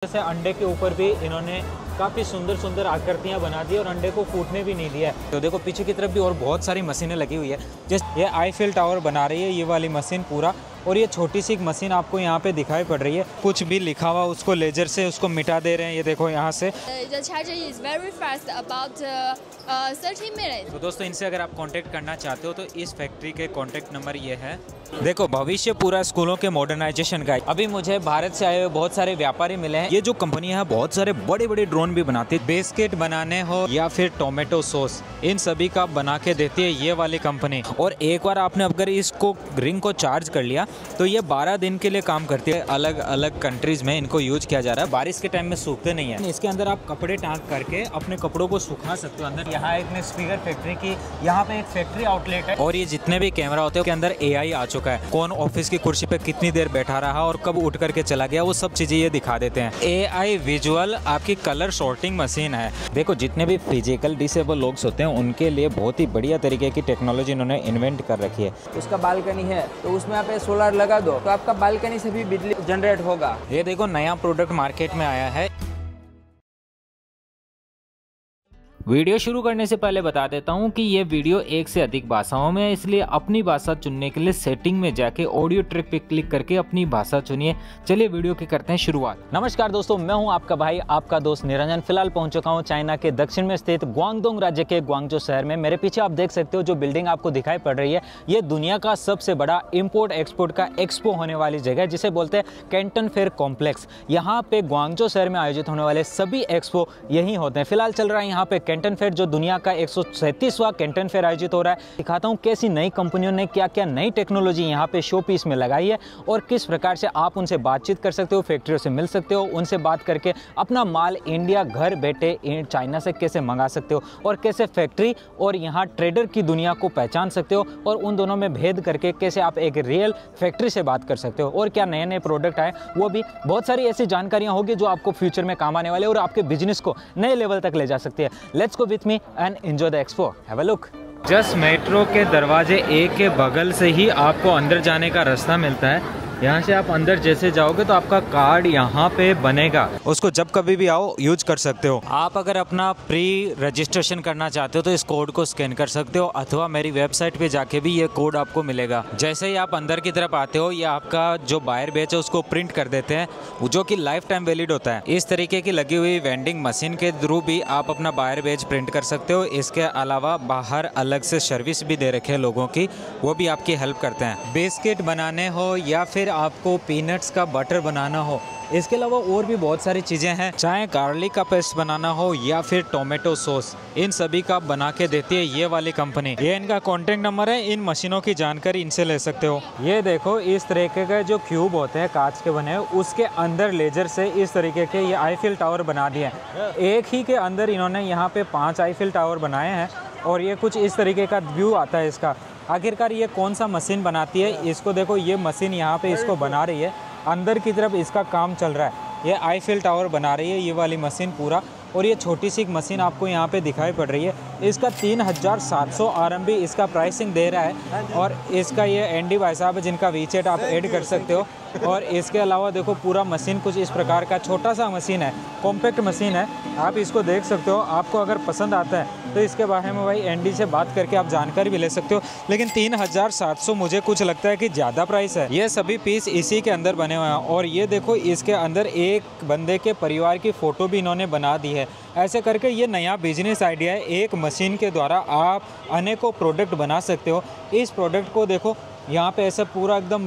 जैसे अंडे के ऊपर भी इन्होंने काफ़ी सुंदर सुंदर आकृतियां बना दी और अंडे को फूटने भी नहीं दिया है। तो देखो पीछे की तरफ भी और बहुत सारी मशीनें लगी हुई है। जैसे ये आईफिल टावर बना रही है ये वाली मशीन पूरा, और ये छोटी सी एक मशीन आपको यहाँ पे दिखाई पड़ रही है। कुछ भी लिखा हुआ उसको लेजर से उसको मिटा दे रहे हैं। ये देखो यहाँ से। The charger is very fast, about 30 minutes. तो दोस्तों इनसे अगर आप कांटेक्ट करना चाहते हो तो इस फैक्ट्री के कांटेक्ट नंबर ये है। देखो भविष्य पूरा स्कूलों के मॉडर्नाइजेशन का है। अभी मुझे भारत से आए हुए बहुत सारे व्यापारी मिले हैं। ये जो कंपनी है बहुत सारे बड़े बड़े ड्रोन भी बनाती है। बिस्किट बनाने हो या फिर टोमेटो सॉस, इन सभी का बना के देती है ये वाली कंपनी। और एक बार आपने अगर इसको रिंग को चार्ज कर लिया तो ये 12 दिन के लिए काम करती है। अलग अलग कंट्रीज में इनको यूज किया जा रहा है। बारिश के टाइम में सूखते नहीं है। इसके अंदर आप कपड़े टांग करके अपने कपड़ों को सुखा सकते हो अंदर। यहाँ एक स्पीकर फैक्ट्री की, यहाँ पे एक फैक्ट्री आउटलेट है। और ये जितने भी कैमरा होते हैं उसके अंदर AI आ चुका है। कौन ऑफिस की कुर्सी पे कितनी देर बैठा रहा और कब उठ करके चला गया, वो सब चीजें ये दिखा देते हैं। AI विजुअल आपकी कलर सॉर्टिंग मशीन है। देखो जितने भी फिजिकल डिसेबल लोग होते हैं उनके लिए बहुत ही बढ़िया तरीके की टेक्नोलॉजी इन्होंने इन्वेंट कर रखी है। उसका बालकनी है तो उसमें आप सोलर लगा दो तो आपका बालकनी से भी बिजली जनरेट होगा। ये देखो नया प्रोडक्ट मार्केट में आया है। वीडियो शुरू करने से पहले बता देता हूं कि ये वीडियो एक से अधिक भाषाओं में है, इसलिए अपनी भाषा चुनने के लिए सेटिंग में जाके ऑडियो ट्रैक पे क्लिक करके अपनी भाषा चुनिए। चलिए वीडियो की करते हैं शुरुआत। नमस्कार दोस्तों, मैं हूं आपका भाई आपका दोस्त निरंजन। फिलहाल पहुंच चुका हूं चाइना के दक्षिण में स्थित ग्वांगडोंग राज्य के ग्वांगजो शहर में। मेरे पीछे आप देख सकते हो जो बिल्डिंग आपको दिखाई पड़ रही है, ये दुनिया का सबसे बड़ा इम्पोर्ट एक्सपोर्ट का एक्सपो होने वाली जगह है, जिसे बोलते हैं कैंटन फेयर कॉम्प्लेक्स। यहाँ पे ग्वांगजो शहर में आयोजित होने वाले सभी एक्सपो यही होते हैं। फिलहाल चल रहा है यहाँ पे कैंटन फेयर, जो दुनिया का 137वां कैंटन फेयर आयोजित हो रहा है। दिखाता हूँ कैसी नई कंपनियों ने क्या क्या नई टेक्नोलॉजी यहाँ पे शो पीस में लगाई है और किस प्रकार से आप उनसे बातचीत कर सकते हो, फैक्ट्रियों से मिल सकते हो, उनसे बात करके अपना माल इंडिया घर बैठे चाइना से कैसे मंगा सकते हो, और कैसे फैक्ट्री और यहाँ ट्रेडर की दुनिया को पहचान सकते हो, और उन दोनों में भेद करके कैसे आप एक रियल फैक्ट्री से बात कर सकते हो, और क्या नए नए प्रोडक्ट आए वो भी। बहुत सारी ऐसी जानकारियाँ होगी जो आपको फ्यूचर में काम आने वाले और आपके बिजनेस को नए लेवल तक ले जा सकती है। Let's go with me and enjoy the expo. Have a look. Just metro के दरवाजे A के बगल से ही आपको अंदर जाने का रास्ता मिलता है। यहाँ से आप अंदर जैसे जाओगे तो आपका कार्ड यहाँ पे बनेगा, उसको जब कभी भी आओ यूज कर सकते हो। आप अगर अपना प्री रजिस्ट्रेशन करना चाहते हो तो इस कोड को स्कैन कर सकते हो, अथवा मेरी वेबसाइट पे जाके भी ये कोड आपको मिलेगा। जैसे ही आप अंदर की तरफ आते हो ये आपका जो बायर बैच है उसको प्रिंट कर देते हैं, जो कि लाइफ टाइम वैलिड होता है। इस तरीके की लगी हुई वेंडिंग मशीन के थ्रू भी आप अपना बायर बैच प्रिंट कर सकते हो। इसके अलावा बाहर अलग से सर्विस भी दे रखे हैं लोगों की, वो भी आपकी हेल्प करते हैं। बिस्किट बनाने हो या फिर आपको पीनट्स का बटर बनाना हो, इसके अलावा और भी बहुत सारी चीज़ें हैं, चाहे गार्लिक का पेस्ट बनाना हो या फिर टोमेटो सॉस, इन सभी का बना के देती है ये वाली कंपनी। ये इनका कॉन्टैक्ट नंबर है, इन मशीनों की जानकारी इनसे ले सकते हो। ये देखो इस तरीके के जो क्यूब होते हैं कांच के बने हुए, उसके अंदर लेजर से इस तरीके के ये आईफिल टावर बना दिए हैं। एक ही के अंदर इन्होंने यहाँ पे 5 आईफिल टावर बनाए हैं, और ये कुछ इस तरीके का व्यू आता है इसका। आखिरकार ये कौन सा मशीन बनाती है, इसको देखो, ये मशीन यहाँ पे इसको बना रही है, अंदर की तरफ इसका काम चल रहा है। ये आईफिल टावर बना रही है ये वाली मशीन पूरा, और ये छोटी सी मशीन आपको यहाँ पे दिखाई पड़ रही है। इसका 3700 RMB इसका प्राइसिंग दे रहा है, और इसका ये एनडी भाई साहब है जिनका वीचेट आप ऐड कर सकते हो। और इसके अलावा देखो पूरा मशीन कुछ इस प्रकार का छोटा सा मशीन है, कॉम्पैक्ट मशीन है, आप इसको देख सकते हो। आपको अगर पसंद आता है तो इसके बारे में भाई एनडी से बात करके आप जानकारी भी ले सकते हो। लेकिन 3700 मुझे कुछ लगता है कि ज़्यादा प्राइस है। ये सभी पीस इसी के अंदर बने हुए हैं, और ये देखो इसके अंदर एक बंदे के परिवार की फ़ोटो भी इन्होंने बना दी है। ऐसे करके ये नया बिजनेस आइडिया है, एक मशीन के द्वारा आप अनेकों प्रोडक्ट बना सकते हो। इस प्रोडक्ट को देखो यहाँ पे ऐसे पूरा एकदम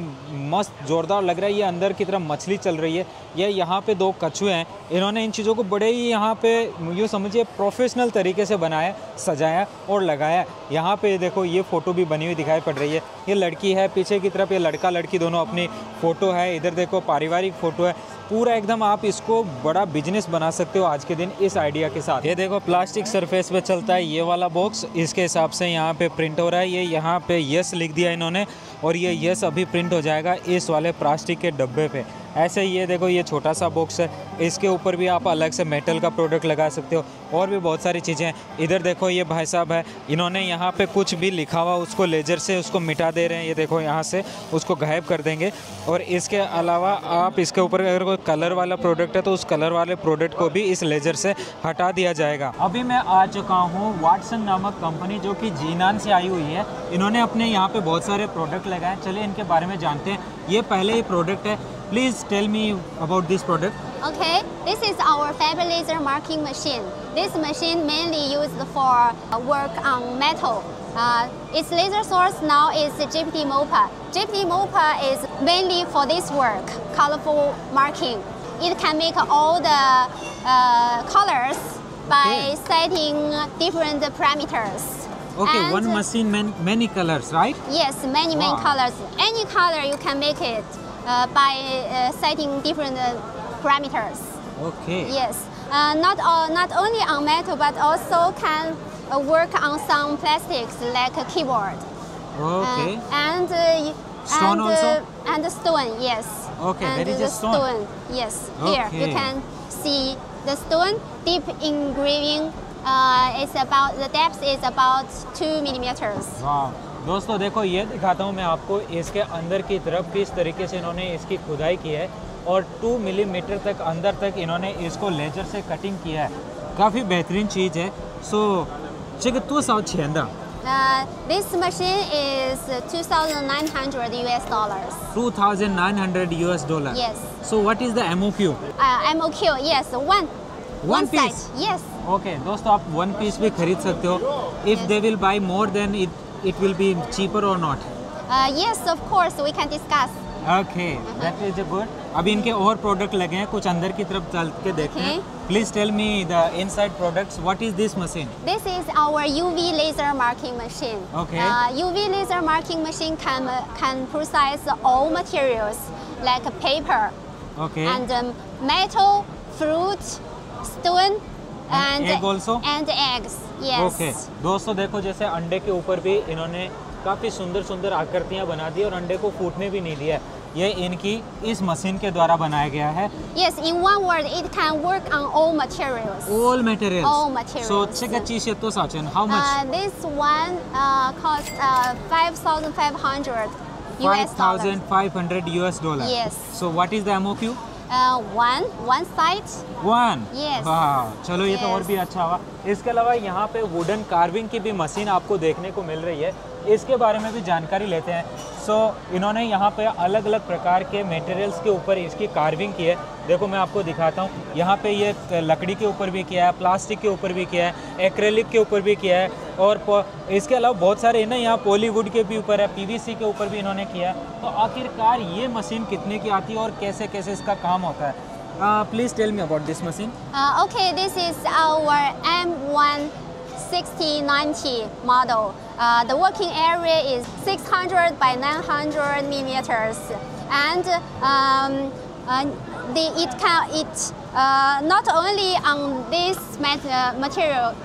मस्त जोरदार लग रहा है। ये अंदर की तरफ मछली चल रही है, ये यहाँ पे 2 कछुए हैं। इन्होंने इन चीज़ों को बड़े ही यहाँ पे यूँ समझिए प्रोफेशनल तरीके से बनाया, सजाया और लगाया। यहाँ पे देखो ये फ़ोटो भी बनी हुई दिखाई पड़ रही है। ये लड़की है, पीछे की तरफ ये लड़का लड़की दोनों अपनी फ़ोटो है। इधर देखो पारिवारिक फ़ोटो है। पूरा एकदम आप इसको बड़ा बिजनेस बना सकते हो आज के दिन इस आइडिया के साथ। ये देखो प्लास्टिक सरफेस पे चलता है ये वाला बॉक्स, इसके हिसाब से यहाँ पे प्रिंट हो रहा है। ये यहाँ पे यस लिख दिया इन्होंने, और ये यस अभी प्रिंट हो जाएगा इस वाले प्लास्टिक के डब्बे पे। ऐसे ये देखो ये छोटा सा बॉक्स है, इसके ऊपर भी आप अलग से मेटल का प्रोडक्ट लगा सकते हो और भी बहुत सारी चीज़ें हैं। इधर देखो ये भाई साहब है, इन्होंने यहाँ पे कुछ भी लिखा हुआ उसको लेजर से उसको मिटा दे रहे हैं। ये देखो यहाँ से उसको गायब कर देंगे। और इसके अलावा आप इसके ऊपर अगर कोई कलर वाला प्रोडक्ट है तो उस कलर वाले प्रोडक्ट को भी इस लेजर से हटा दिया जाएगा। अभी मैं आ चुका हूँ वाटसन नामक कंपनी जो कि जीनान से आई हुई है। इन्होंने अपने यहाँ पे बहुत सारे प्रोडक्ट लगाए, चलिए इनके बारे में जानते हैं। ये पहले ही प्रोडक्ट है, please tell me about this product. Okay, this is our Faber laser marking machine. This machine mainly used for work on metal. Its laser source now is GPT MOPA. GPT MOPA is mainly for this work, colorful marking. It can make all the colors by setting different parameters. Okay, And one machine, many colors, right? Yes, many Wow. colors. Any color you can make it by setting different parameters. Okay. Yes, not only on metal but also can work on some plastics like a keyboard. Okay. And also? And stone, yes. Okay, and there is a the stone. Yes, here you Okay. can see the stone deep engraving. The depth is about 2 millimeters. वाह दोस्तों देखो ये दिखाता हूँ मैं आपको इसके अंदर की तरफ किस तरीके से इन्होंने इसकी खुदाई की है और 2 मिलीमीटर तक अंदर तक इन्होंने इसको लेजर से कटिंग किया है। काफ़ी बेहतरीन चीज़ है। सो This machine is $2,900 US. $2,900 US. Yes. So what is the MOQ? MOQ, yes, one piece? side, yes. Okay, दोस्तों आप वन पीस भी खरीद सकते हो। If Yes. they will buy more then it will be cheaper or not? Yes, of course, we can discuss. Okay, that is good. अभी इनके और product लगे हैं, कुछ अंदर की तरफ चल के देखते हैं। Please tell me the inside products. What is this machine? This is our UV laser marking machine. Okay. UV laser marking machine can process all materials like paper Okay. and metal, fruit, stone, And egg also? And eggs. Yes. Okay. दोस्तों देखो जैसे अंडे के ऊपर भी इन्होंने काफ़ी सुंदर सुंदर आकृतियाँ बना दी और अंडे को फूटने भी नहीं दिया। ये इनकी इस मशीन के द्वारा बनाया गया है। Yes, in one word, it can work on all materials. All materials. All materials. So czego się to zaczyna? How much? This one costs $5,500 US. $5,500 US. Yes. So what is the MOQ? One side. One. Yes. वाह चलो ये तो Yes. और भी अच्छा हुआ। इसके अलावा यहाँ पे वुडन कार्विंग की भी मशीन आपको देखने को मिल रही है, इसके बारे में भी जानकारी लेते हैं। सो इन्होंने यहाँ पे अलग अलग प्रकार के मटेरियल्स के ऊपर इसकी कार्विंग की है। देखो मैं आपको दिखाता हूँ, यहाँ पे ये लकड़ी के ऊपर भी किया है, प्लास्टिक के ऊपर भी किया है, एक्रेलिक के ऊपर भी किया है और इसके अलावा बहुत सारे ना यहाँ पॉलीवुड के भी ऊपर है, PVC के ऊपर भी इन्होंने किया है। तो आखिरकार ये मशीन कितने की आती है और कैसे कैसे इसका काम होता है? Please tell me about this machine. Okay, this is our M16090 model. The working area is 600 by 900 millimeters, and not only on this materials,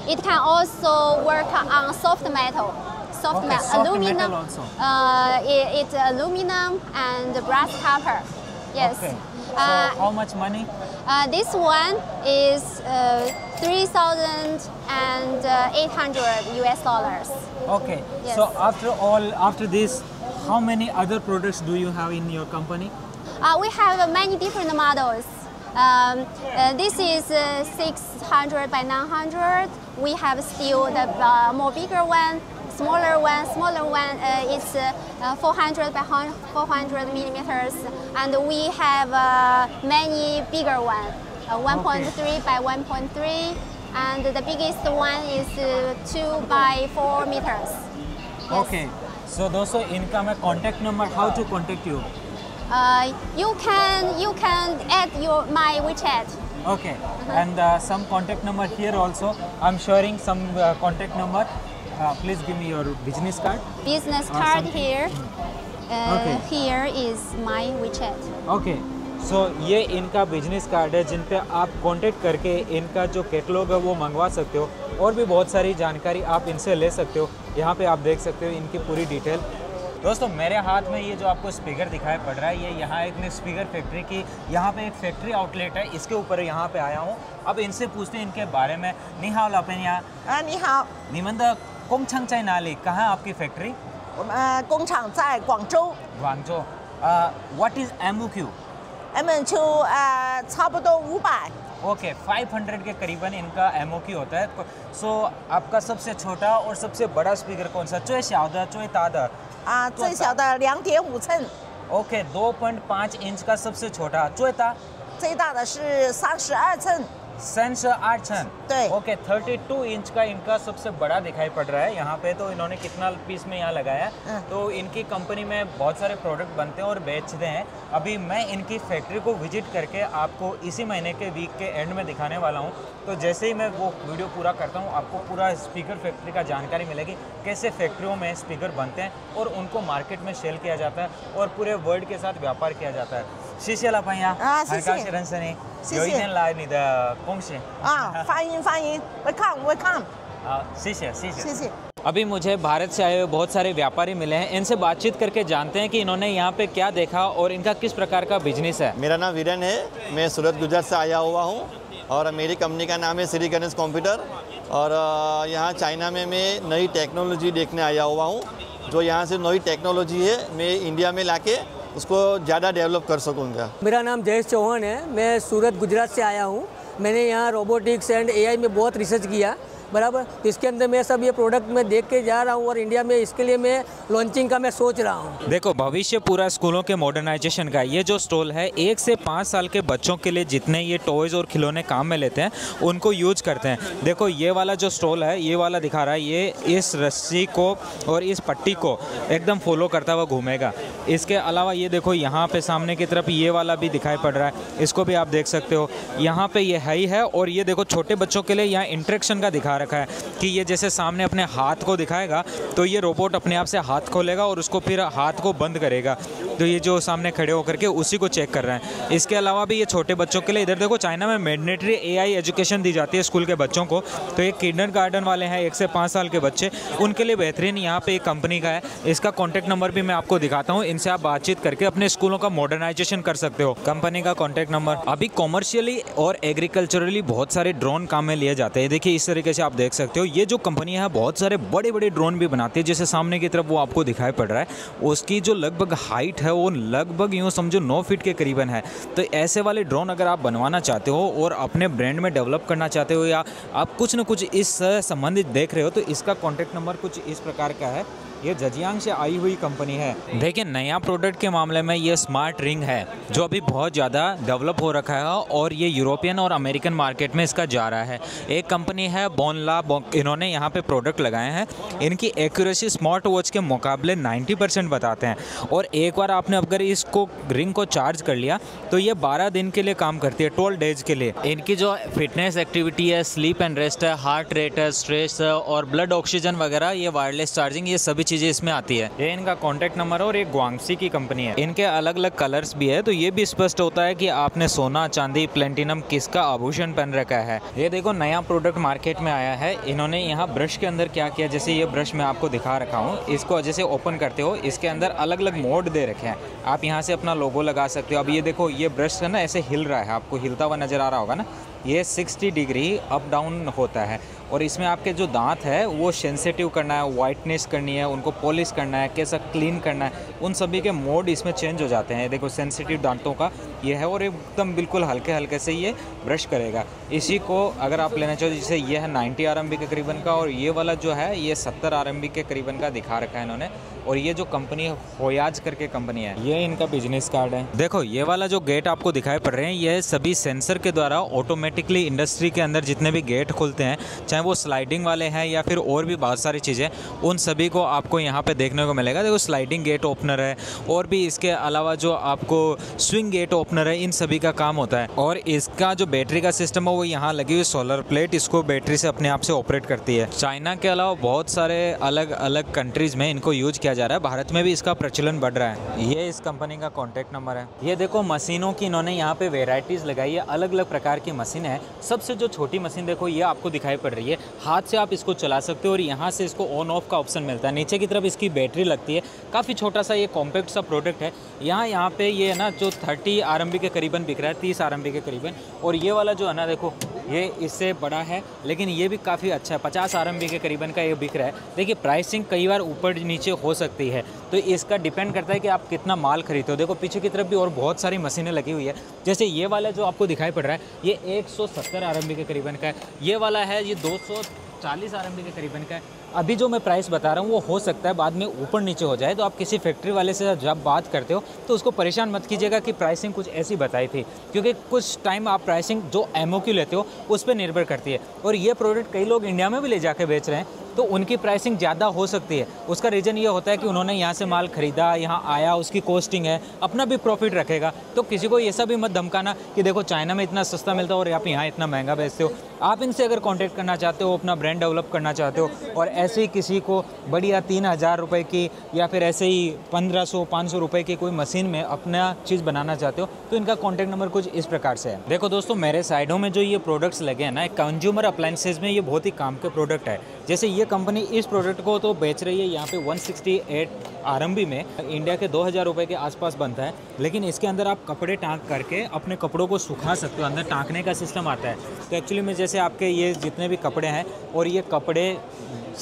it can also work on soft metal. Okay, metal, soft aluminum, metal also. It's aluminum and brass copper. Yes. Okay. So how much money? This one is $3,800 US. Okay. Yes. So after this, how many other products do you have in your company? We have many different models. This is 600 by 900. We have still the more bigger one. Smaller one is 400 by 400 millimeters, and we have many bigger one, 1.3 by 1.3, and the biggest one is 2 by 4 meters. Yes. Okay. So दोस्तों इनका मैं contact number, how to contact you? You can add my WeChat. Okay. And some contact number here also. I'm sharing some contact number. Please give me your business card. Business card something. here. Okay. Here is my WeChat. Okay so ये इनका business card है जिन पे आप contact करके इनका जो catalogue है वो मंगवा सकते हो और भी बहुत सारी जानकारी आप इनसे ले सकते हो। यहाँ पे आप देख सकते हो इनकी पूरी डिटेल। दोस्तों मेरे हाथ में ये जो आपको स्पीकर दिखाई पड़ रहा है, ये यहाँ एक स्पीकर फैक्ट्री की, यहाँ पे एक फैक्ट्री आउटलेट है, इसके ऊपर यहाँ पे आया हूँ। अब इनसे पूछते हैं इनके बारे में। नी हाओ लापेनिया। नी हाओ। निमंदा कोंगछांग चाय नाली, कहाँ आपकी factory? 工厂在广州。 Guangzhou. What is MOQ? MOQ 差不多500。 okay 500 के करीबन इनका MOQ होता है। सो आपका सबसे छोटा और सबसे बड़ा स्पीकर कौन सा? 最小的最大的 最小的2.5寸。 ओके 2.5 इंच का सबसे छोटा। 最大 最大的是32寸。 32寸।对 ओके 32 इंच का इनका सबसे बड़ा दिखाई पड़ रहा है यहाँ पे। तो इन्होंने कितना पीस में यहाँ लगाया है। तो इनकी कंपनी में बहुत सारे प्रोडक्ट बनते हैं और बेचते हैं। अभी मैं इनकी फैक्ट्री को विजिट करके आपको इसी महीने के वीक के एंड में दिखाने वाला हूँ। तो जैसे ही मैं वो वीडियो पूरा करता हूँ, आपको पूरा स्पीकर फैक्ट्री का जानकारी मिलेगी, कैसे फैक्ट्रियों में स्पीकर बनते हैं और उनको मार्केट में सेल किया जाता है और पूरे वर्ल्ड के साथ व्यापार किया जाता है। 谢谢老朋友，很高兴认识你。有一天来你的公司。欢迎欢迎 ，welcome welcome。好，谢谢谢谢谢谢。 अभी मुझे भारत से आए हुए बहुत सारे व्यापारी मिले हैं। इनसे बातचीत करके जानते हैं कि इन्होंने यहाँ पे क्या देखा और इनका किस प्रकार का बिजनेस है। मेरा नाम वीरेन है, मैं सूरत गुजरात से आया हुआ हूँ और मेरी कंपनी का नाम है श्री गणेश कंप्यूटर। और यहाँ चाइना में मैं नई टेक्नोलॉजी देखने आया हुआ हूँ। जो यहाँ से नई टेक्नोलॉजी है, मैं इंडिया में लाके उसको ज़्यादा डेवलप कर सकूँगा। मेरा नाम जयेश चौहान है, मैं सूरत गुजरात से आया हूँ। मैंने यहाँ रोबोटिक्स एंड AI में बहुत रिसर्च किया, बराबर। तो इसके अंदर मैं सब ये प्रोडक्ट मैं देख के जा रहा हूँ और इंडिया में इसके लिए मैं लॉन्चिंग का मैं सोच रहा हूँ। देखो भविष्य पूरा स्कूलों के मॉडर्नाइजेशन का। ये जो स्टॉल है 1 से 5 साल के बच्चों के लिए जितने ये टॉयज़ और खिलौने काम में लेते हैं उनको यूज करते हैं। देखो ये वाला जो स्टॉल है, ये वाला दिखा रहा है, ये इस रस्सी को और इस पट्टी को एकदम फॉलो करता हुआ घूमेगा। इसके अलावा ये देखो यहाँ पे सामने की तरफ ये वाला भी दिखाई पड़ रहा है, इसको भी आप देख सकते हो। यहाँ पे ये है ही है। और ये देखो छोटे बच्चों के लिए यहाँ इंटरेक्शन का दिखा रखा है कि ये जैसे सामने अपने हाथ को दिखाएगा तो ये रोबोट अपने आप से हाथ खोलेगा और उसको फिर हाथ को बंद करेगा। तो ये जो सामने खड़े होकर के उसी को चेक कर रहे हैं। इसके अलावा भी ये छोटे बच्चों के लिए, इधर देखो चाइना में मैंडेटरी AI एजुकेशन दी जाती है स्कूल के बच्चों को। तो एक किंडरगार्टन वाले हैं 1 से 5 साल के बच्चे, उनके लिए बेहतरीन यहाँ पे एक कंपनी का है। इसका कॉन्टैक्ट नंबर भी मैं आपको दिखाता हूँ, इनसे आप बातचीत करके अपने स्कूलों का मॉडर्नाइजेशन कर सकते हो। कंपनी का कॉन्टैक्ट नंबर। अभी कॉमर्शियली और एग्रीकल्चरली बहुत सारे ड्रोन काम में लिए जाते हैं। देखिए इस तरीके से आप देख सकते हो। ये जो कंपनी है बहुत सारे बड़े बड़े ड्रोन भी बनाती है। जैसे सामने की तरफ वो आपको दिखाई पड़ रहा है, उसकी जो लगभग हाइट है वो लगभग यूँ समझो 9 फीट के करीबन है। तो ऐसे वाले ड्रोन अगर आप बनवाना चाहते हो और अपने ब्रांड में डेवलप करना चाहते हो या आप कुछ न कुछ इस संबंधित देख रहे हो, तो इसका कॉन्टैक्ट नंबर कुछ इस प्रकार का है। ये जजियांग से आई हुई कंपनी है। देखिए नया प्रोडक्ट के मामले में ये स्मार्ट रिंग है जो अभी बहुत ज़्यादा डेवलप हो रखा है और ये यूरोपियन और अमेरिकन मार्केट में इसका जा रहा है। एक कंपनी है बोनला, इन्होंने यहाँ पे प्रोडक्ट लगाए हैं। इनकी एक्यूरेसी स्मार्ट वॉच के मुकाबले 90% बताते हैं। और एक बार आपने अगर इसको रिंग को चार्ज कर लिया तो ये 12 दिन के लिए काम करती है, 12 डेज के लिए। इनकी जो फिटनेस एक्टिविटी है, स्लीप एंड रेस्ट है, हार्ट रेट है, स्ट्रेस और ब्लड ऑक्सीजन वगैरह, ये वायरलेस चार्जिंग, ये सभी चीज़ें इसमें आती है। ये इनका कॉन्टैक्ट नंबर और ये ग्वांगसी की कंपनी है। इनके अलग अलग कलर्स भी है, तो ये भी स्पष्ट होता है कि आपने सोना, चांदी, प्लेटिनम किसका आभूषण पहन रखा है। ये देखो नया प्रोडक्ट मार्केट में आया है। इन्होंने यहाँ ब्रश के अंदर क्या किया, जैसे ये ब्रश मैं आपको दिखा रखा हूँ, इसको जैसे ओपन करते हो इसके अंदर अलग अलग मोड दे रखे हैं। आप यहाँ से अपना लोगो लगा सकते हो। अब ये देखो ये ब्रश है ना ऐसे हिल रहा है, आपको हिलता हुआ नज़र आ रहा होगा ना। ये 60 डिग्री अप डाउन होता है और इसमें आपके जो दांत है वो सेंसिटिव करना है, वाइटनेस करनी है, उनको पॉलिश करना है, कैसा क्लीन करना है, उन सभी के मोड इसमें चेंज हो जाते हैं। देखो सेंसिटिव दांतों का ये है और एकदम बिल्कुल हल्के हल्के से ये ब्रश करेगा। इसी को अगर आप लेना चाहो, जैसे ये है 90 RMB के करीबन का और ये वाला जो है ये 70 RMB के करीबन का दिखा रखा है इन्होंने। और ये जो कंपनी है होयाज करके कंपनी है, ये इनका बिजनेस कार्ड है। देखो ये वाला जो गेट आपको दिखाई पड़ रहे हैं, ये सभी सेंसर के द्वारा ऑटोमेटिकली इंडस्ट्री के अंदर जितने भी गेट खुलते हैं, चाहे वो स्लाइडिंग वाले हैं या फिर और भी बहुत सारी चीज़ें, उन सभी को आपको यहाँ पे देखने को मिलेगा। देखो स्लाइडिंग गेट ओपनर है और भी इसके अलावा जो आपको स्विंग गेट ओपनर है, इन सभी का काम होता है। और इसका जो बैटरी का सिस्टम है वो यहाँ लगी हुई सोलर प्लेट इसको बैटरी से अपने आप से ऑपरेट करती है। चाइना के अलावा बहुत सारे अलग अलग कंट्रीज़ में इनको यूज किया किया जा रहा है, भारत में भी इसका प्रचलन बढ़ रहा है। ये इस कंपनी का कॉन्टैक्ट नंबर है। ये देखो मशीनों की इन्होंने यहाँ पे वेराइटीज़ लगाई है, अलग अलग प्रकार की मशीन है। सबसे जो छोटी मशीन देखो ये आपको दिखाई पड़ रही है, हाथ से आप इसको चला सकते हो और यहाँ से इसको ऑन ऑफ का ऑप्शन मिलता है। नीचे की तरफ इसकी बैटरी लगती है। काफ़ी छोटा सा ये कॉम्पैक्ट सा प्रोडक्ट है। यहाँ पे ये है ना जो 30 RMB के करीबन बिक रहा है, 30 RMB के करीबन। और ये वाला जो है ना देखो ये इससे बड़ा है, लेकिन ये भी काफ़ी अच्छा है, 50 RMB के करीबन का ये बिक रहा है। देखिए प्राइसिंग कई बार ऊपर नीचे हो सकती है, तो इसका डिपेंड करता है कि आप कितना माल खरीदते हो। देखो पीछे की तरफ भी और बहुत सारी मशीनें लगी हुई है। जैसे ये वाला जो आपको दिखाई पड़ रहा है ये 170 RMB के करीबन का है। ये वाला है ये 240 RMB के करीबन का है। अभी जो मैं प्राइस बता रहा हूँ वो हो सकता है बाद में ऊपर नीचे हो जाए, तो आप किसी फैक्ट्री वाले से जब बात करते हो तो उसको परेशान मत कीजिएगा कि प्राइसिंग कुछ ऐसी बताई थी, क्योंकि कुछ टाइम आप प्राइसिंग जो MOQ लेते हो उस पर निर्भर करती है। और ये प्रोडक्ट कई लोग इंडिया में भी ले जाके बेच रहे हैं, तो उनकी प्राइसिंग ज़्यादा हो सकती है। उसका रीज़न ये होता है कि उन्होंने यहाँ से माल ख़रीदा, यहाँ आया, उसकी कॉस्टिंग है, अपना भी प्रॉफिट रखेगा। तो किसी को ये सब भी मत धमकाना कि देखो चाइना में इतना सस्ता मिलता है और आप यहाँ इतना महंगा बेचते हो। आप इनसे अगर कॉन्टैक्ट करना चाहते हो, अपना ब्रांड डेवलप करना चाहते हो और ऐसे ही किसी को बढ़िया 3000 रुपये की या फिर ऐसे ही 1500-500 रुपये की कोई मशीन में अपना चीज़ बनाना चाहते हो, तो इनका कॉन्टैक्ट नंबर कुछ इस प्रकार से है। देखो दोस्तों मेरे साइडों में जो ये प्रोडक्ट्स लगे हैं ना, कंज्यूमर अप्लायंसेज में ये बहुत ही काम के प्रोडक्ट है। जैसे ये कंपनी इस प्रोडक्ट को तो बेच रही है यहाँ पे 168 RMB में, इंडिया के 2000 रुपये के आसपास बनता है। लेकिन इसके अंदर आप कपड़े टाँक करके अपने कपड़ों को सुखा सकते हो, अंदर टाँकने का सिस्टम आता है। तो एक्चुअली में जैसे आपके ये जितने भी कपड़े हैं और ये कपड़े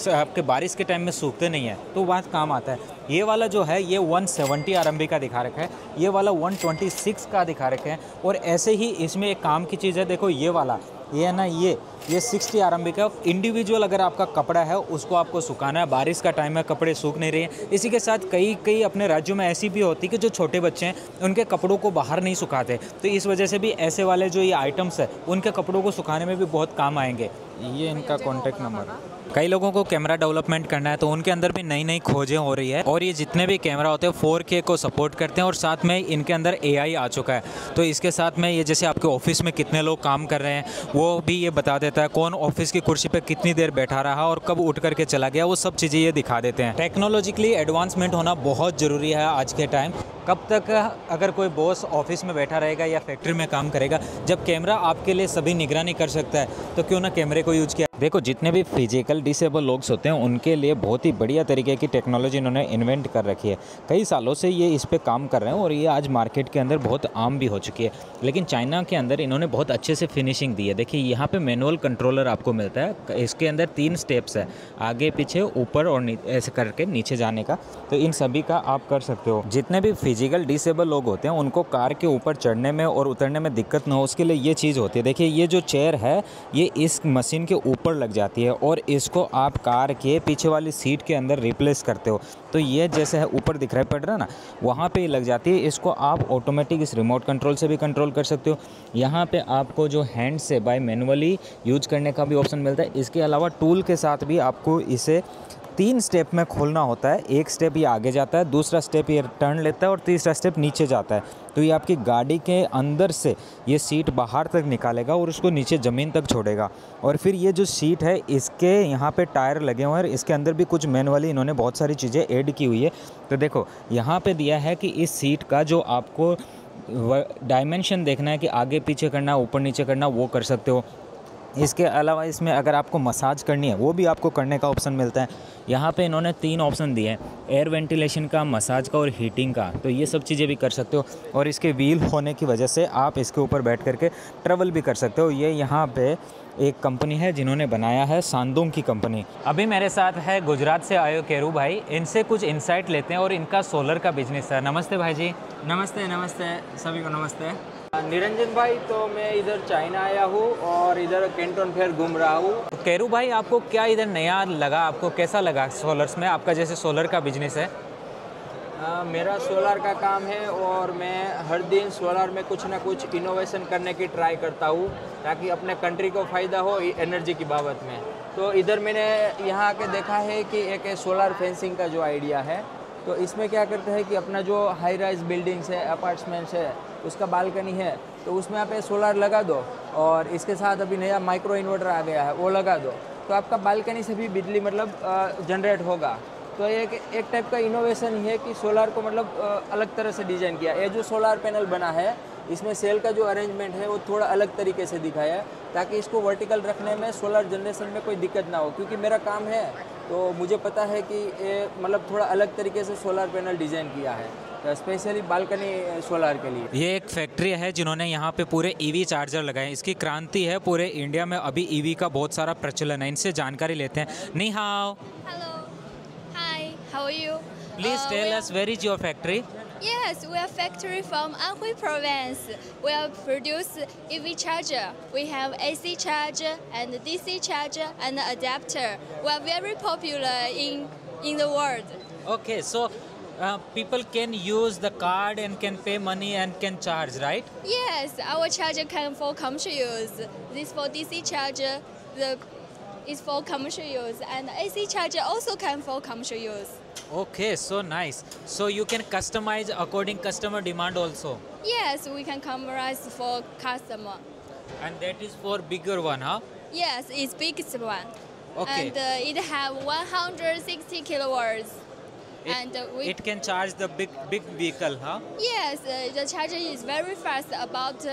आपके बारिश के टाइम में सूखते नहीं है, तो बात काम आता है। ये वाला जो है ये 170 RMB का दिखा रखा है, ये वाला 126 का दिखा रखा है। और ऐसे ही इसमें एक काम की चीज़ है, देखो ये वाला ये है ना ये 60 RMB का इंडिविजुअल अगर आपका कपड़ा है उसको आपको सुखाना है, बारिश का टाइम है, कपड़े सूख नहीं रहे हैं। इसी के साथ कई अपने राज्यों में ऐसी भी होती है कि जो छोटे बच्चे हैं उनके कपड़ों को बाहर नहीं सुखाते, तो इस वजह से भी ऐसे वाले जो ये आइटम्स है उनके कपड़ों को सुखाने में भी बहुत काम आएंगे। ये इनका कॉन्टैक्ट नंबर है। कई लोगों को कैमरा डेवलपमेंट करना है तो उनके अंदर भी नई नई खोजें हो रही है, और ये जितने भी कैमरा होते हैं 4K को सपोर्ट करते हैं और साथ में इनके अंदर AI आ चुका है। तो इसके साथ में ये जैसे आपके ऑफिस में कितने लोग काम कर रहे हैं वो भी ये बता देता है, कौन ऑफिस की कुर्सी पे कितनी देर बैठा रहा और कब उठ करके चला गया, वो सब चीज़ें ये दिखा देते हैं। टेक्नोलॉजिकली एडवांसमेंट होना बहुत ज़रूरी है आज के टाइम। कब तक अगर कोई बॉस ऑफिस में बैठा रहेगा या फैक्ट्री में काम करेगा, जब कैमरा आपके लिए सभी निगरानी कर सकता है तो क्यों ना कैमरे को यूज किया। देखो जितने भी फिजिकल डिसेबल लोग होते हैं उनके लिए बहुत ही बढ़िया तरीके की टेक्नोलॉजी इन्होंने इन्वेंट कर रखी है। कई सालों से ये इस पे काम कर रहे हैं और ये आज मार्केट के अंदर बहुत आम भी हो चुकी है। लेकिन चाइना के अंदर इन्होंने बहुत अच्छे से फिनिशिंग दी है। देखिए यहाँ पे मैनुअल कंट्रोलर आपको मिलता है, इसके अंदर 3 स्टेप्स है, आगे पीछे ऊपर और ऐसे करके नीचे जाने का, तो इन सभी का आप कर सकते हो। जितने भी फिजिकल डिसेबल लोग होते हैं उनको कार के ऊपर चढ़ने में और उतरने में दिक्कत न हो, उसके लिए ये चीज़ होती है। देखिए ये जो चेयर है ये इस मशीन के ऊपर लग जाती है और इसको आप कार के पीछे वाली सीट के अंदर रिप्लेस करते हो, तो ये जैसे है ऊपर दिखाई पड़ रहा है ना, वहाँ पे लग जाती है। इसको आप ऑटोमेटिक इस रिमोट कंट्रोल से भी कंट्रोल कर सकते हो। यहाँ पे आपको जो हैंड से बाय मैनुअली यूज करने का भी ऑप्शन मिलता है। इसके अलावा टूल के साथ भी आपको इसे 3 स्टेप में खोलना होता है। एक स्टेप ये आगे जाता है, दूसरा स्टेप ये टर्न लेता है और तीसरा स्टेप नीचे जाता है। तो ये आपकी गाड़ी के अंदर से ये सीट बाहर तक निकालेगा और उसको नीचे ज़मीन तक छोड़ेगा। और फिर ये जो सीट है इसके यहाँ पे टायर लगे हुए हैं और इसके अंदर भी कुछ मैनुअली इन्होंने बहुत सारी चीज़ें ऐड की हुई है। तो देखो यहाँ पे दिया है कि इस सीट का जो आपको डायमेंशन देखना है कि आगे पीछे करना, ऊपर नीचे करना, वो कर सकते हो। इसके अलावा इसमें अगर आपको मसाज करनी है वो भी आपको करने का ऑप्शन मिलता है। यहाँ पे इन्होंने 3 ऑप्शन दिए हैं, एयर वेंटिलेशन का, मसाज का और हीटिंग का, तो ये सब चीज़ें भी कर सकते हो। और इसके व्हील होने की वजह से आप इसके ऊपर बैठ करके ट्रैवल भी कर सकते हो। ये यहाँ पे एक कंपनी है जिन्होंने बनाया है, सांदोंग की कंपनी। अभी मेरे साथ है गुजरात से आए केरू भाई, इनसे कुछ इंसाइट लेते हैं और इनका सोलर का बिजनेस है। नमस्ते भाई जी। नमस्ते नमस्ते सभी को नमस्ते। निरंजन भाई, तो मैं इधर चाइना आया हूँ और इधर कैंटन फेयर घूम रहा हूँ। केरू भाई आपको क्या इधर नया लगा, आपको कैसा लगा सोलर्स में? आपका जैसे सोलर का बिजनेस है। मेरा सोलर का काम है और मैं हर दिन सोलर में कुछ ना कुछ इनोवेशन करने की ट्राई करता हूँ ताकि अपने कंट्री को फ़ायदा हो एनर्जी की बाबत में। तो इधर मैंने यहाँ आके देखा है कि एक सोलर फेंसिंग का जो आइडिया है, तो इसमें क्या करते हैं कि अपना जो हाई राइज बिल्डिंग्स है, अपार्टमेंट्स है, उसका बालकनी है, तो उसमें आप सोलर लगा दो और इसके साथ अभी नया माइक्रो इन्वर्टर आ गया है वो लगा दो, तो आपका बालकनी से भी बिजली मतलब जनरेट होगा। तो एक टाइप का इनोवेशन है कि सोलार को मतलब अलग तरह से डिज़ाइन किया। ये जो सोलार पैनल बना है इसमें सेल का जो अरेंजमेंट है वो थोड़ा अलग तरीके से दिखाया है, ताकि इसको वर्टिकल रखने में सोलार जनरेशन में कोई दिक्कत ना हो। क्योंकि मेरा काम है तो मुझे पता है कि ये मतलब थोड़ा अलग तरीके से सोलार पैनल डिज़ाइन किया है, स्पेशली बालकनी सोलार के लिए। ये एक फैक्ट्री है जिन्होंने यहाँ पे पूरे ईवी चार्जर लगाए। इसकी क्रांति है पूरे इंडिया में, अभी ईवी का बहुत सारा प्रचलन है। इनसे जानकारी लेते हैं। नी हाउ। Hello. Hi. How are you? Please tell us where is your factory. Yes, we are factory from Anhui province. We are produce EV charger. We have AC charger and DC charger and adapter. We are very popular in the world. Okay, so people can use the card and can pay money and can charge, right? Yes, our charger can for commercial use. This for DC charger. The is for commercial use, and AC charger also can for commercial use. Okay, so nice. So you can customize according customer demand also. Yes, we can customize for customer. And that is for bigger one, huh? Yes, it's biggest one. Okay. And it have 160 kilowatts. It can charge the big vehicle, huh? Yes, the charger is very fast, about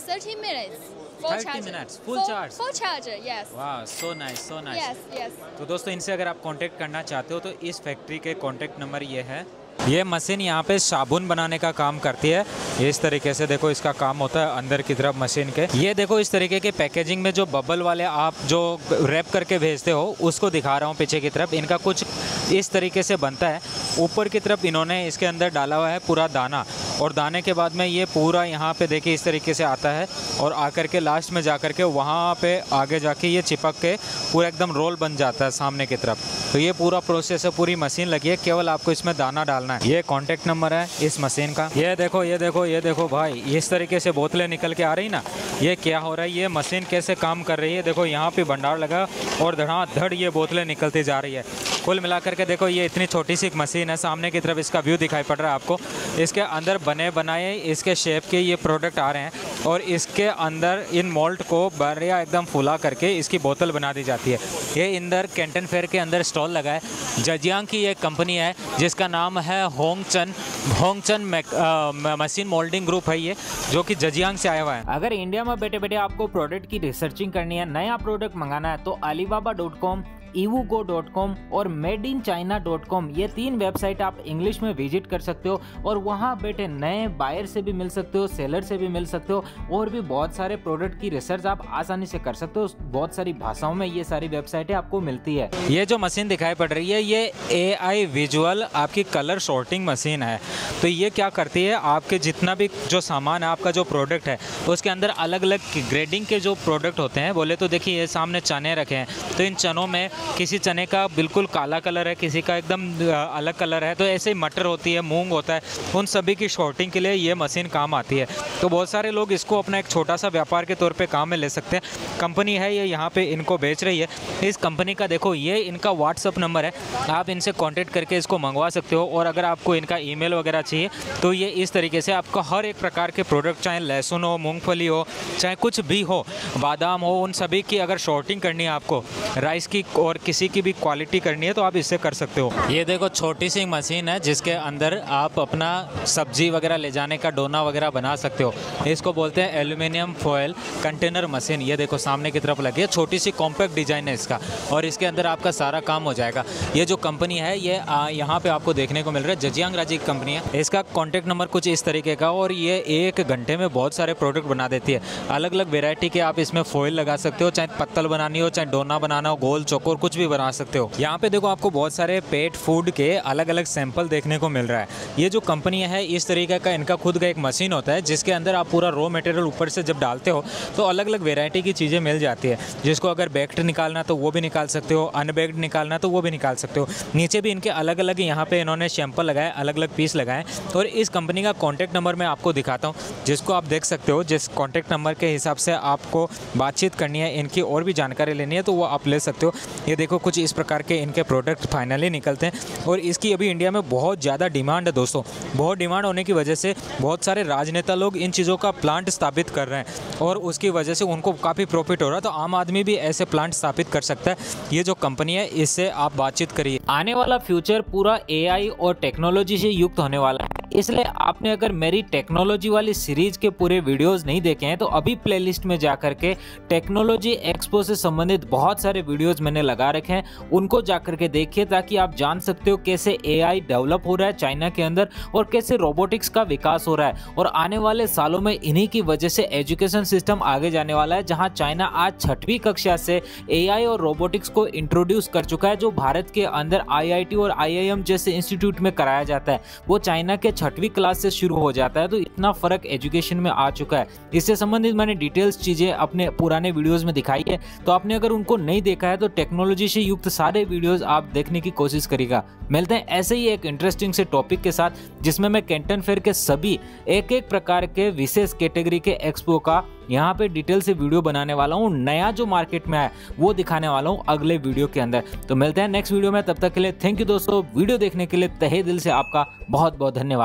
30 minutes. 30 minutes, full charge. Full charger, yes. Wow, so nice, so nice. Yes, yes. तो दोस्तों इनसे अगर आप contact करना चाहते हो तो इस फैक्ट्री के कांटेक्ट नंबर ये है। ये मशीन यहाँ पे साबुन बनाने का काम करती है। इस तरीके से देखो इसका काम होता है अंदर की तरफ मशीन के। ये देखो इस तरीके के पैकेजिंग में जो बबल वाले आप जो रैप करके भेजते हो उसको दिखा रहा हूँ पीछे की तरफ। इनका कुछ इस तरीके से बनता है। ऊपर की तरफ इन्होंने इसके अंदर डाला हुआ है पूरा दाना, और दाने के बाद में ये पूरा यहाँ पे देखिए इस तरीके से आता है, और आकर के लास्ट में जाकर के वहाँ पे आगे जाके ये चिपक के पूरा एकदम रोल बन जाता है सामने की तरफ। तो ये पूरा प्रोसेस है, पूरी मशीन लगी है, केवल आपको इसमें दाना डालना है। ये कॉन्टेक्ट नंबर है इस मशीन का। ये देखो ये देखो ये देखो भाई, इस तरीके से बोतलें निकल के आ रही ना, ये क्या हो रहा है, ये मशीन कैसे काम कर रही है। देखो यहाँ पे भंडार लगा और धड़ाधड़ ये बोतलें निकलती जा रही है। कुल मिलाकर के देखो ये इतनी छोटी सी एक मशीन है। सामने की तरफ इसका व्यू दिखाई पड़ रहा है आपको। इसके अंदर बने बनाए इसके शेप के ये प्रोडक्ट आ रहे हैं, और इसके अंदर इन मोल्ड को बढ़िया एकदम फुला करके इसकी बोतल बना दी जाती है। ये इंदर कैंटन फेयर के अंदर स्टॉल लगा है। जजियांग की एक कंपनी है जिसका नाम है होंगचन मशीन मोल्डिंग ग्रुप है ये, जो कि जजियांग से आया हुआ है। अगर इंडिया में बैठे बैठे आपको प्रोडक्ट की रिसर्चिंग करनी है, नया प्रोडक्ट मंगाना है, तो alibaba.com, evugo.com और madeinchina.com ये 3 वेबसाइट आप इंग्लिश में विजिट कर सकते हो, और वहाँ बैठे नए बायर से भी मिल सकते हो, सेलर से भी मिल सकते हो, और भी बहुत सारे प्रोडक्ट की रिसर्च आप आसानी से कर सकते हो। बहुत सारी भाषाओं में ये सारी वेबसाइटें आपको मिलती है। ये जो मशीन दिखाई पड़ रही है ये AI विजुअल आपकी कलर शॉर्टिंग मशीन है। तो ये क्या करती है, आपके जितना भी जो सामान है, आपका जो प्रोडक्ट है, तो उसके अंदर अलग अलग ग्रेडिंग के जो प्रोडक्ट होते हैं। बोले तो देखिए ये सामने चने रखे हैं, तो इन चनों में किसी चने का बिल्कुल काला कलर है, किसी का एकदम अलग कलर है, तो ऐसे ही मटर होती है, मूंग होता है, उन सभी की शॉर्टिंग के लिए ये मशीन काम आती है। तो बहुत सारे लोग इसको अपना एक छोटा सा व्यापार के तौर पे काम में ले सकते हैं। कंपनी है ये यहाँ पे इनको बेच रही है। इस कंपनी का देखो ये इनका व्हाट्सअप नंबर है, आप इनसे कॉन्टेक्ट करके इसको मंगवा सकते हो। और अगर आपको इनका ईमेल वगैरह चाहिए तो ये इस तरीके से आपको हर एक प्रकार के प्रोडक्ट, चाहे लहसुन हो, मूँगफली हो, चाहे कुछ भी हो, बादाम हो, उन सभी की अगर शॉर्टिंग करनी है आपको, राइस की और किसी की भी क्वालिटी करनी है, तो आप इससे कर सकते हो। ये देखो छोटी सी मशीन है जिसके अंदर आप अपना सब्जी वगैरह ले जाने का डोना वगैरह बना सकते हो। इसको बोलते हैं एल्यूमिनियम फॉयल कंटेनर मशीन। ये देखो सामने की तरफ लगी है, छोटी सी कॉम्पैक्ट डिजाइन है इसका, और इसके अंदर आपका सारा काम हो जाएगा। ये जो कंपनी है ये यहाँ पे आपको देखने को मिल रहा है, जजियांग राज्य की कंपनी है। इसका कॉन्टैक्ट नंबर कुछ इस तरीके का, और ये 1 घंटे में बहुत सारे प्रोडक्ट बना देती है। अलग अलग वेरायटी के आप इसमें फॉयल लगा सकते हो, चाहे पत्तल बनानी हो, चाहे डोना बनाना हो, गोल चौकोर कुछ भी बना सकते हो। यहाँ पे देखो आपको बहुत सारे पेट फूड के अलग अलग सैंपल देखने को मिल रहा है। ये जो कंपनी है इस तरीके का इनका खुद का एक मशीन होता है, जिसके अंदर आप पूरा रॉ मटेरियल ऊपर से जब डालते हो तो अलग अलग वेरायटी की चीज़ें मिल जाती है। जिसको अगर बेक्ड निकालना तो वो भी निकाल सकते हो, अनबेक्ड निकालना तो वो भी निकाल सकते हो। नीचे भी इनके अलग अलग यहाँ पे इन्होंने सैंपल लगाए, अलग अलग पीस लगाए। और इस कंपनी का कॉन्टैक्ट नंबर मैं आपको दिखाता हूँ, जिसको आप देख सकते हो। जिस कॉन्टैक्ट नंबर के हिसाब से आपको बातचीत करनी है, इनकी और भी जानकारी लेनी है, तो वो आप ले सकते हो। ये देखो कुछ इस प्रकार के इनके प्रोडक्ट फाइनली निकलते हैं और इसकी अभी इंडिया में बहुत ज़्यादा डिमांड है दोस्तों। बहुत डिमांड होने की वजह से बहुत सारे राजनेता लोग इन चीज़ों का प्लांट स्थापित कर रहे हैं और उसकी वजह से उनको काफ़ी प्रॉफिट हो रहा है। तो आम आदमी भी ऐसे प्लांट स्थापित कर सकता है। ये जो कंपनी है इससे आप बातचीत करिए। आने वाला फ्यूचर पूरा AI और टेक्नोलॉजी से युक्त होने वाला है, इसलिए आपने अगर मेरी टेक्नोलॉजी वाली सीरीज के पूरे वीडियोस नहीं देखे हैं तो अभी प्लेलिस्ट में जाकर के टेक्नोलॉजी एक्सपो से संबंधित बहुत सारे वीडियोस मैंने लगा रखे हैं, उनको जाकर के देखिए ताकि आप जान सकते हो कैसे AI डेवलप हो रहा है चाइना के अंदर और कैसे रोबोटिक्स का विकास हो रहा है। और आने वाले सालों में इन्हीं की वजह से एजुकेशन सिस्टम आगे जाने वाला है, जहां चाइना आज 6वीं कक्षा से AI और रोबोटिक्स को इंट्रोड्यूस कर चुका है। जो भारत के अंदर IIT और IIM जैसे इंस्टीट्यूट में कराया जाता है वो चाइना के 6वीं क्लास से शुरू हो जाता है। तो इतना फर्क एजुकेशन में आ चुका है। इससे संबंधित मैंने डिटेल्स चीजें अपने पुराने वीडियोस में दिखाई है, तो आपने अगर उनको नहीं देखा है तो टेक्नोलॉजी से युक्त सारे वीडियोस आप देखने की कोशिश करिएगा। मिलते हैं ऐसे ही एक इंटरेस्टिंग से टॉपिक के साथ, जिसमें मैं कैंटन फेयर के सभी एक एक प्रकार के विशेष कैटेगरी के एक्सपो का यहाँ पे डिटेल से वीडियो बनाने वाला हूँ। नया जो मार्केट में है वो दिखाने वाला हूँ अगले वीडियो के अंदर। तो मिलते हैं नेक्स्ट वीडियो में, तब तक के लिए थैंक यू दोस्तों। वीडियो देखने के लिए तहे दिल से आपका बहुत बहुत धन्यवाद।